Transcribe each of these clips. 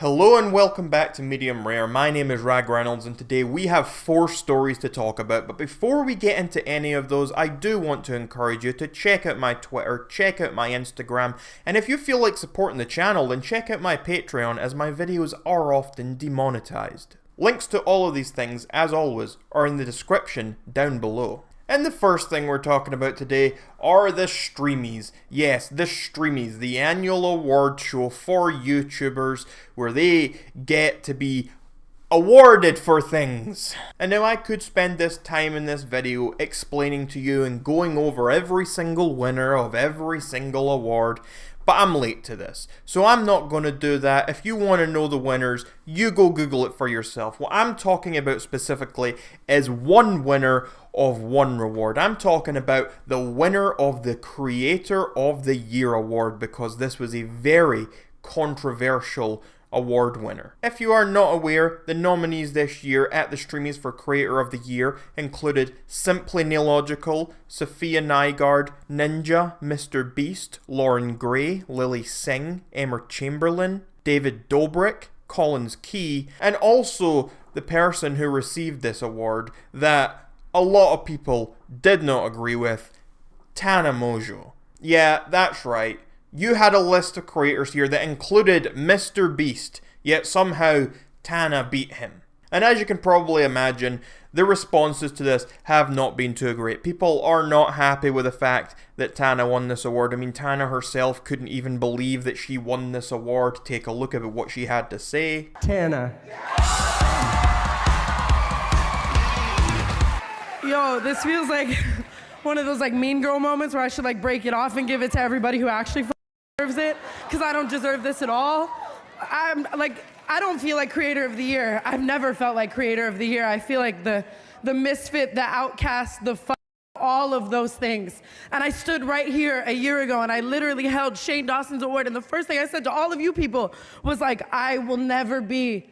Hello and welcome back to Medium Rare. My name is Rag Reynolds and today we have 4 stories to talk about. But before we get into any of those, I do want to encourage you to check out my Twitter, check out my Instagram, and if you feel like supporting the channel, then check out my Patreon as my videos are often demonetized. Links to all of these things, as always, are in the description down below. And the first thing we're talking about today are the Streamys. Yes, the Streamys, the annual award show for YouTubers where they get to be awarded for things. And now I could spend this time in this video explaining to you and going over every single winner of every single award, but I'm late to this, so I'm not going to do that. If you want to know the winners, you go Google it for yourself. What I'm talking about specifically is one winner of one reward. I'm talking about the winner of the Creator of the Year award, because this was a very controversial award winner. If you are not aware, the nominees this year at the Streamys for Creator of the Year included Simply Nailogical, Sophia Nygaard, Ninja, Mr. Beast, Lauren Gray, Lily Singh, Emma Chamberlain, David Dobrik, Collins Key, and also the person who received this award that a lot of people did not agree with, Tana Mongeau. Yeah, that's right. You had a list of creators here that included Mr. Beast, yet somehow Tana beat him. And as you can probably imagine, the responses to this have not been too great. People are not happy with the fact that Tana won this award. I mean, Tana herself couldn't even believe that she won this award. Take a look at what she had to say. Tana. Yo, this feels like one of those mean girl moments where I should break it off and give it to everybody who actually deserves it, because I don't deserve this at all. I don't feel like Creator of the Year. I've never felt like Creator of the Year. I feel like the misfit, the outcast, all of those things. And I stood right here a year ago and I literally held Shane Dawson's award, and the first thing I said to all of you people was I will never be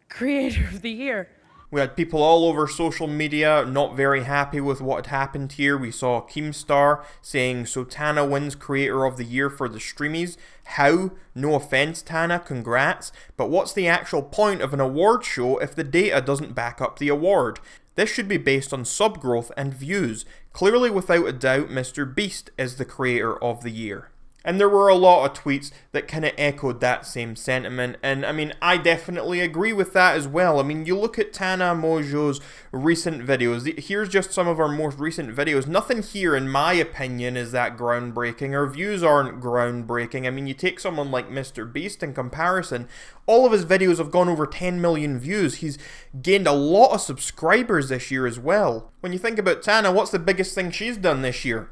Creator of the Year. We had people all over social media not very happy with what had happened here. We saw Keemstar saying, so Tana wins Creator of the Year for the Streamys. How? No offense, Tana, congrats. But what's the actual point of an award show if the data doesn't back up the award? This should be based on sub growth and views. Clearly, without a doubt, Mr. Beast is the Creator of the Year. And there were a lot of tweets that kind of echoed that same sentiment, and I mean, I definitely agree with that as well. I mean, you look at Tana Mongeau's recent videos. Here's just some of our most recent videos. Nothing here, in my opinion, is that groundbreaking. Our views aren't groundbreaking. I mean, you take someone like Mr. Beast in comparison, all of his videos have gone over 10 million views. He's gained a lot of subscribers this year as well. When you think about Tana, what's the biggest thing she's done this year?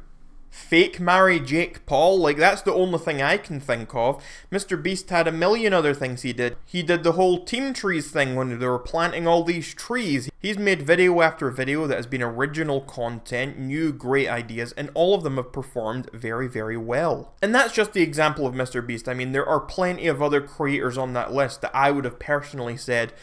Fake marry Jake Paul? That's the only thing I can think of. Mr. Beast had a million other things he did. He did the whole team trees thing when they were planting all these trees. He's made video after video that has been original content, new great ideas, and all of them have performed very, very well. And that's just the example of Mr. Beast. I mean, there are plenty of other creators on that list that I would have personally said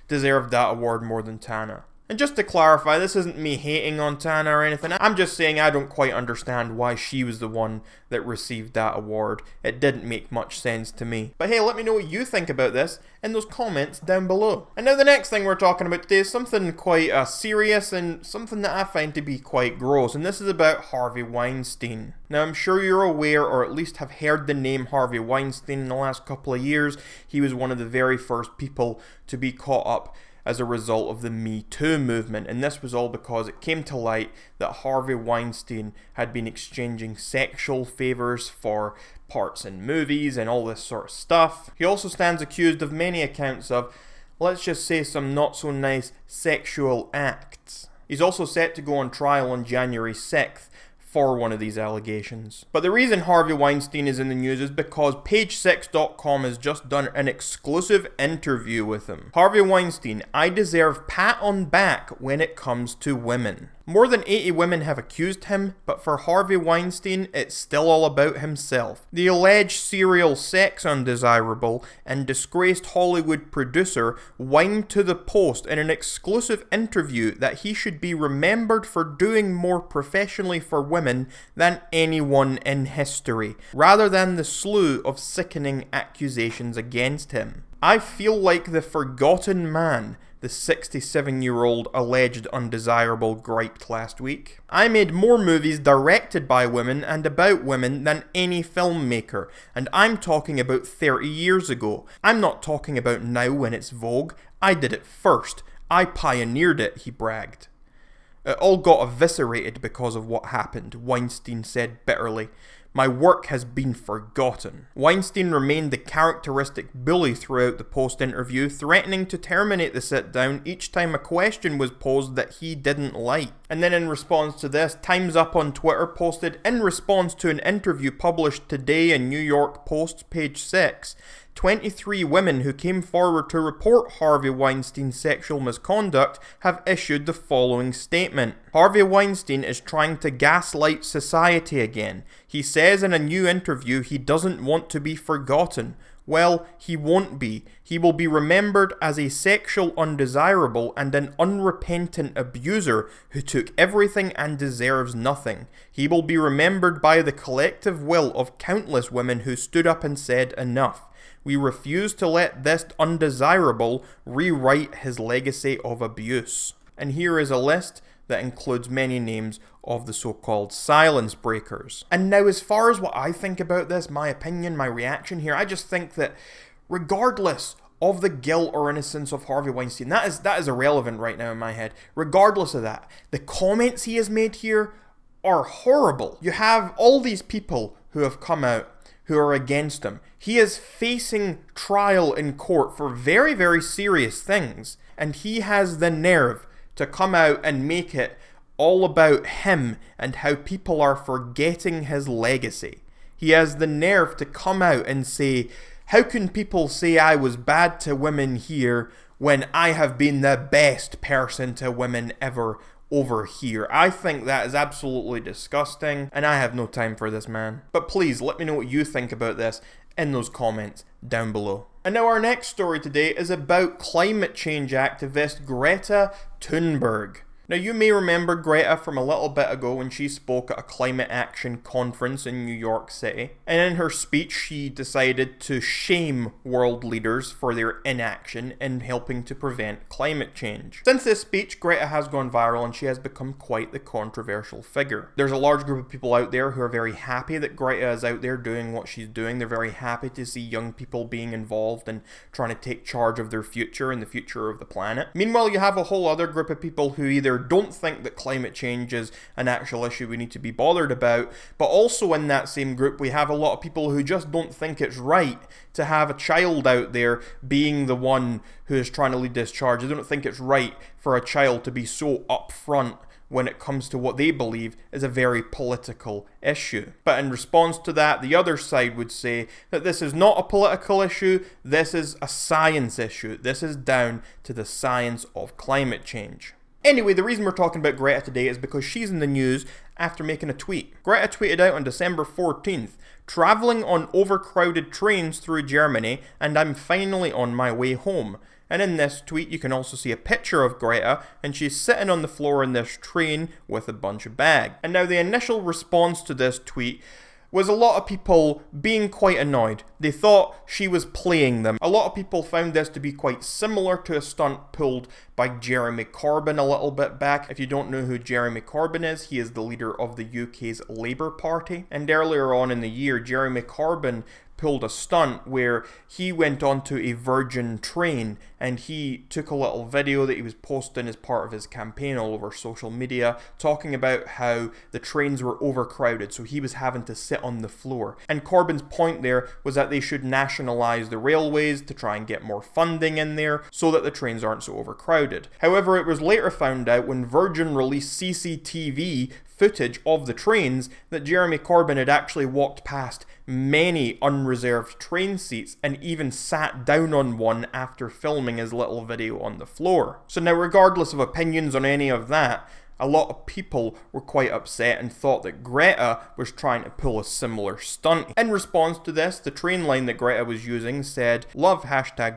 deserved that award more than Tana. And just to clarify, this isn't me hating on Tana or anything. I'm just saying I don't quite understand why she was the one that received that award. It didn't make much sense to me. But hey, let me know what you think about this in those comments down below. And now the next thing we're talking about today is something quite serious and something that I find to be quite gross. And this is about Harvey Weinstein. Now, I'm sure you're aware, or at least have heard the name Harvey Weinstein in the last couple of years. He was one of the very first people to be caught up as a result of the Me Too movement, and this was all because it came to light that Harvey Weinstein had been exchanging sexual favors for parts in movies and all this sort of stuff. He also stands accused of many accounts of, let's just say, some not so nice sexual acts. He's also set to go on trial on January 6th for one of these allegations. But the reason Harvey Weinstein is in the news is because page6.com has just done an exclusive interview with him. Harvey Weinstein, I deserve pat on back when it comes to women. More than 80 women have accused him, but for Harvey Weinstein, it's still all about himself. The alleged serial sex undesirable and disgraced Hollywood producer whined to the Post in an exclusive interview that he should be remembered for doing more professionally for women than anyone in history, rather than the slew of sickening accusations against him. I feel like the forgotten man the 67-year-old alleged undesirable griped last week. I made more movies directed by women and about women than any filmmaker, and I'm talking about 30 years ago. I'm not talking about now when it's vogue. I did it first. I pioneered it, he bragged. It all got eviscerated because of what happened, Weinstein said bitterly. My work has been forgotten. Weinstein remained the characteristic bully throughout the Post interview, threatening to terminate the sit-down each time a question was posed that he didn't like. And then in response to this, Time's Up on Twitter posted, in response to an interview published today in New York Post's page 6, 23 women who came forward to report Harvey Weinstein's sexual misconduct have issued the following statement. Harvey Weinstein is trying to gaslight society again. He says in a new interview he doesn't want to be forgotten. Well, he won't be. He will be remembered as a sexual undesirable and an unrepentant abuser who took everything and deserves nothing. He will be remembered by the collective will of countless women who stood up and said enough. We refuse to let this undesirable rewrite his legacy of abuse. And here is a list that includes many names of the so-called silence breakers. And now, as far as what I think about this, my opinion, my reaction here, I just think that regardless of the guilt or innocence of Harvey Weinstein, that is irrelevant right now in my head. Regardless of that, the comments he has made here are horrible. You have all these people who have come out who are against him. He is facing trial in court for very, very serious things, and he has the nerve to come out and make it all about him and how people are forgetting his legacy. He has the nerve to come out and say, how can people say I was bad to women here when I have been the best person to women ever over here? I think that is absolutely disgusting, and I have no time for this man. But please, let me know what you think about this in those comments down below. And now our next story today is about climate change activist Greta Thunberg. Now, you may remember Greta from a little bit ago when she spoke at a climate action conference in New York City. And in her speech, she decided to shame world leaders for their inaction in helping to prevent climate change. Since this speech, Greta has gone viral and she has become quite the controversial figure. There's a large group of people out there who are very happy that Greta is out there doing what she's doing. They're very happy to see young people being involved and trying to take charge of their future and the future of the planet. Meanwhile, you have a whole other group of people who either don't think that climate change is an actual issue we need to be bothered about, but also in that same group we have a lot of people who just don't think it's right to have a child out there being the one who is trying to lead this charge. They don't think it's right for a child to be so upfront when it comes to what they believe is a very political issue. But in response to that, the other side would say that this is not a political issue, this is a science issue. This is down to the science of climate change. Anyway, the reason we're talking about Greta today is because she's in the news after making a tweet. Greta tweeted out on December 14th, travelling on overcrowded trains through Germany, and I'm finally on my way home. And in this tweet, you can also see a picture of Greta, and she's sitting on the floor in this train with a bunch of bags. And now the initial response to this tweet was a lot of people being quite annoyed. They thought she was playing them. A lot of people found this to be quite similar to a stunt pulled by Jeremy Corbyn a little bit back. If you don't know who Jeremy Corbyn is, he is the leader of the UK's Labour Party. And earlier on in the year, Jeremy Corbyn pulled a stunt where he went onto a Virgin train and he took a little video that he was posting as part of his campaign all over social media, talking about how the trains were overcrowded, so he was having to sit on the floor. And Corbyn's point there was that they should nationalise the railways to try and get more funding in there so that the trains aren't so overcrowded. However, it was later found out when Virgin released CCTV footage of the trains that Jeremy Corbyn had actually walked past many unreserved train seats and even sat down on one after filming his little video on the floor. So now, regardless of opinions on any of that, A lot of people were quite upset and thought that Greta was trying to pull a similar stunt. In response to this, the train line that Greta was using said, "Love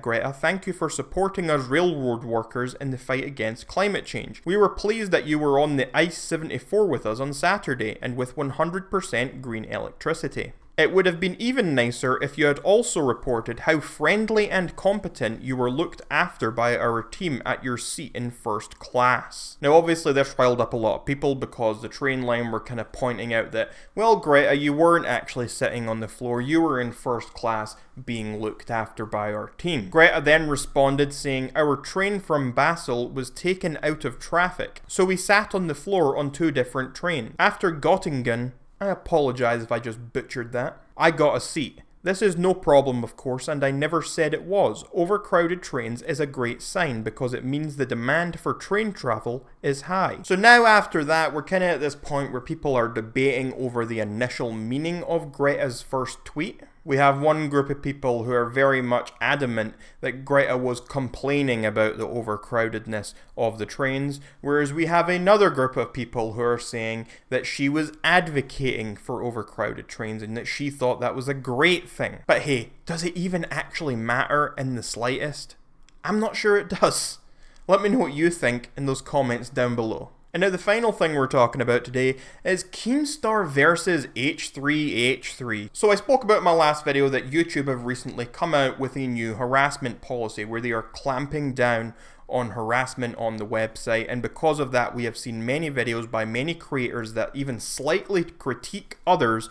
#Greta, thank you for supporting us railroad workers in the fight against climate change. We were pleased that you were on the ICE 74 with us on Saturday and with 100% green electricity. It would have been even nicer if you had also reported how friendly and competent you were looked after by our team at your seat in first class." Now obviously this riled up a lot of people because the train line were kind of pointing out that, well Greta, you weren't actually sitting on the floor, you were in first class being looked after by our team. Greta then responded saying, "Our train from Basel was taken out of traffic, so we sat on the floor on 2 different trains. After Göttingen," I apologise if I just butchered that, "I got a seat. This is no problem of course, and I never said it was. Overcrowded trains is a great sign because it means the demand for train travel is high." So now after that, we're kind of at this point where people are debating over the initial meaning of Greta's first tweet. We have one group of people who are very much adamant that Greta was complaining about the overcrowdedness of the trains, whereas we have another group of people who are saying that she was advocating for overcrowded trains and that she thought that was a great thing. But hey, does it even actually matter in the slightest? I'm not sure it does. Let me know what you think in those comments down below. And now the final thing we're talking about today is Keemstar versus h3h3. So I spoke about in my last video that YouTube have recently come out with a new harassment policy where they are clamping down on harassment on the website, and because of that we have seen many videos by many creators that even slightly critique others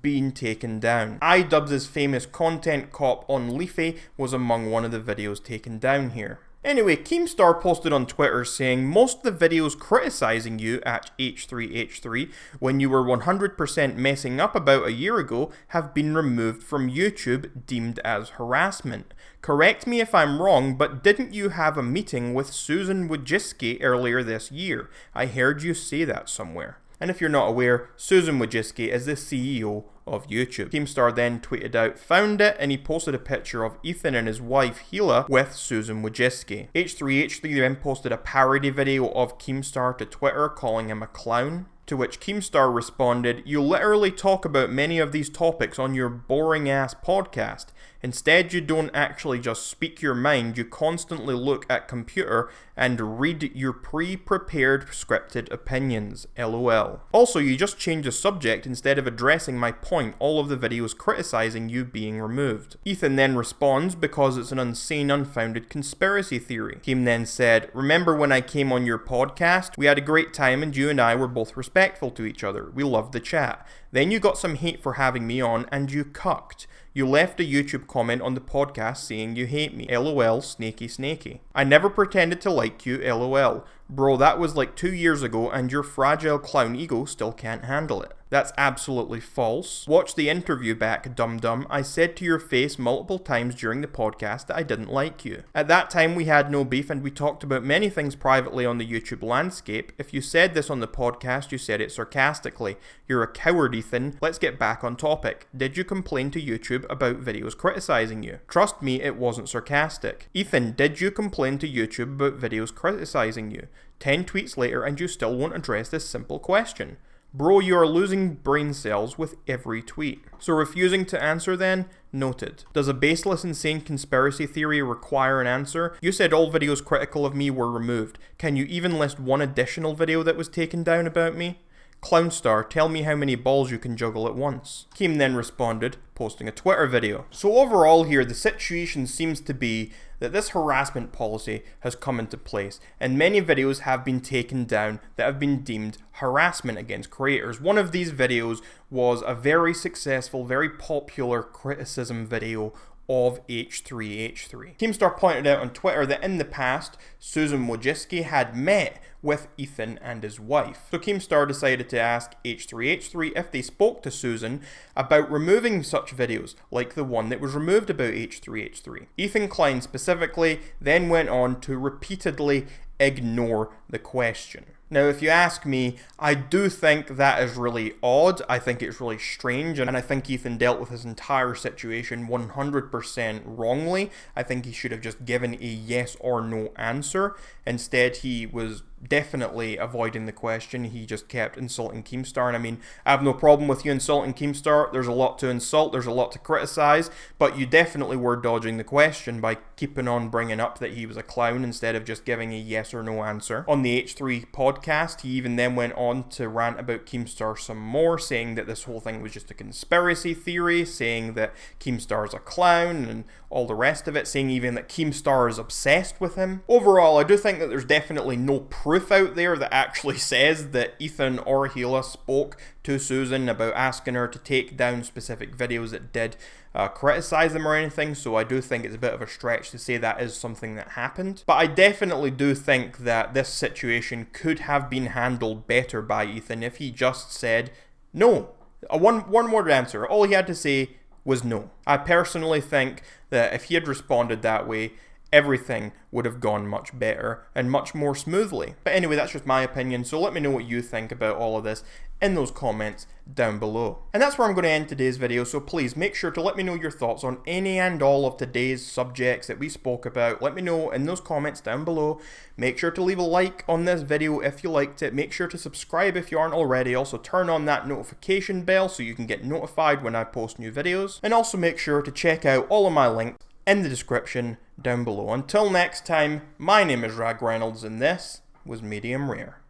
being taken down. iDubbbz's famous content cop on Leafy was among one of the videos taken down here. Anyway, Keemstar posted on Twitter saying, "Most of the videos criticizing you at h3h3 when you were 100% messing up about a year ago have been removed from YouTube deemed as harassment. Correct me if I'm wrong, but didn't you have a meeting with Susan Wojcicki earlier this year? I heard you say that somewhere." And if you're not aware, Susan Wojcicki is the CEO of YouTube. Keemstar then tweeted out, "Found it," and he posted a picture of Ethan and his wife Hila with Susan Wojcicki. h3h3 then posted a parody video of Keemstar to Twitter calling him a clown. To which Keemstar responded, "You literally talk about many of these topics on your boring ass podcast. Instead, you don't actually just speak your mind, you constantly look at computer and read your pre-prepared scripted opinions, lol. Also, you just change the subject instead of addressing my point, all of the videos criticizing you being removed." Ethan then responds, "Because it's an insane, unfounded conspiracy theory." Keem then said, "Remember when I came on your podcast? We had a great time and you and I were both respectful to each other. We loved the chat. Then you got some hate for having me on and you cucked. You left a YouTube comment on the podcast saying you hate me. LOL, snaky snaky. I never pretended to like you, LOL. Bro, that was like 2 years ago and your fragile clown ego still can't handle it. That's absolutely false. Watch the interview back, dum-dum. I said to your face multiple times during the podcast that I didn't like you. At that time we had no beef and we talked about many things privately on the YouTube landscape. If you said this on the podcast, you said it sarcastically. You're a coward, Ethan. Let's get back on topic. Did you complain to YouTube about videos criticizing you? Trust me, it wasn't sarcastic. Ethan, did you complain to YouTube about videos criticizing you? 10 tweets later and you still won't address this simple question. Bro, you are losing brain cells with every tweet. So refusing to answer then? Noted. Does a baseless, insane conspiracy theory require an answer? You said all videos critical of me were removed. Can you even list one additional video that was taken down about me? Clownstar, tell me how many balls you can juggle at once. Keem then responded, posting a Twitter video. So overall here, the situation seems to be that this harassment policy has come into place and many videos have been taken down that have been deemed harassment against creators. One of these videos was a very successful, very popular criticism video of h3h3. Keemstar pointed out on Twitter that in the past, Susan Wojcicki had met with Ethan and his wife. So Keemstar decided to ask h3h3 if they spoke to Susan about removing such videos, like the one that was removed about h3h3. Ethan Klein specifically then went on to repeatedly ignore the question. Now, if you ask me, I do think that is really odd. I think it's really strange, and I think Ethan dealt with his entire situation 100% wrongly. I think he should have just given a yes or no answer. Instead, he was definitely avoiding the question. He just kept insulting Keemstar, and I mean, I have no problem with you insulting Keemstar. There's a lot to insult, there's a lot to criticize, but you definitely were dodging the question by keeping on bringing up that he was a clown instead of just giving a yes or no answer. On the H3 podcast, he even then went on to rant about Keemstar some more, saying that this whole thing was just a conspiracy theory, saying that Keemstar is a clown and all the rest of it, saying even that Keemstar is obsessed with him. Overall, I do think that there's definitely no proof out there that actually says that Ethan or Hila spoke to Susan about asking her to take down specific videos that did criticize them or anything, so I do think it's a bit of a stretch to say that is something that happened. But I definitely do think that this situation could have been handled better by Ethan if he just said no. A one word answer. All he had to say was no. I personally think that if he had responded that way, everything would have gone much better and much more smoothly. But anyway, that's just my opinion, so let me know what you think about all of this in those comments down below. And that's where I'm going to end today's video, so please make sure to let me know your thoughts on any and all of today's subjects that we spoke about. Let me know in those comments down below. Make sure to leave a like on this video if you liked it. Make sure to subscribe if you aren't already. Also turn on that notification bell so you can get notified when I post new videos. And also make sure to check out all of my links in the description down below. Until next time, my name is Rag Reynolds and this was Medium Rare.